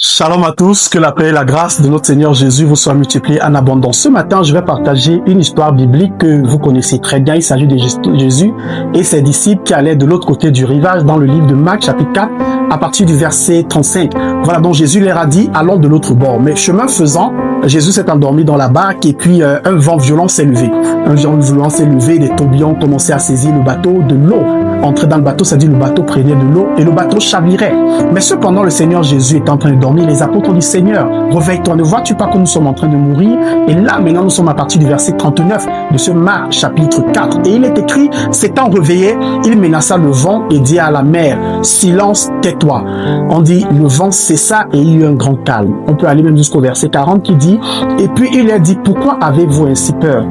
Shalom à tous, que la paix et la grâce de notre Seigneur Jésus vous soient multipliées en abondance. Ce matin, je vais partager une histoire biblique que vous connaissez très bien. Il s'agit de Jésus et ses disciples qui allaient de l'autre côté du rivage dans le livre de Marc, chapitre 4, à partir du verset 35. Voilà, donc Jésus leur a dit, allons de l'autre bord. Mais chemin faisant, Jésus s'est endormi dans la barque et puis un vent violent s'est levé. Un vent violent s'est levé, des tourbillons ont commencé à saisir le bateau, de l'eau entrer dans le bateau, c'est-à-dire le bateau prenait de l'eau et le bateau chavirait. Mais cependant, le Seigneur Jésus est en train de dormir. Les apôtres ont dit, Seigneur, réveille-toi, ne vois-tu pas que nous sommes en train de mourir? Et là, maintenant, nous sommes à partir du verset 39 de ce Marc, chapitre 4. Et il est écrit, s'étant réveillé, il menaça le vent et dit à la mer, silence, tais-toi. On dit, le vent cessa et il y eut un grand calme. On peut aller même jusqu'au verset 40 qui dit, et puis il leur dit, pourquoi avez-vous ainsi peur?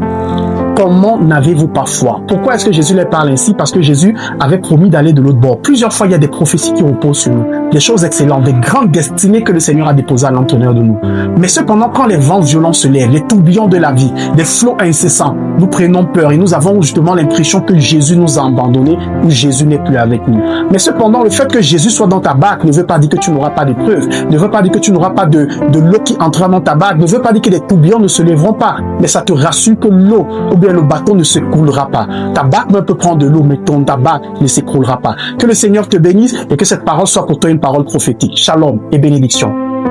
Comment n'avez-vous pas foi? Pourquoi est-ce que Jésus leur parle ainsi? Parce que Jésus avait promis d'aller de l'autre bord. Plusieurs fois, il y a des prophéties qui reposent sur nous. Des choses excellentes, des grandes destinées que le Seigneur a déposées à l'intérieur de nous. Mais cependant, quand les vents violents se lèvent, les tourbillons de la vie, des flots incessants, nous prenons peur et nous avons justement l'impression que Jésus nous a abandonnés ou Jésus n'est plus avec nous. Mais cependant, le fait que Jésus soit dans ta barque ne veut pas dire que tu n'auras pas d'épreuves, ne veut pas dire que tu n'auras pas de l'eau qui entrera dans ta barque, ne veut pas dire que les tourbillons ne se lèveront pas. Mais ça te rassure que l'eau ou bien le bateau ne se coulera pas. Ta barque peut prendre de l'eau, mais ta barque ne s'écroulera pas. Que le Seigneur te bénisse et que cette parole soit pour toi une parole prophétique. Shalom et bénédiction.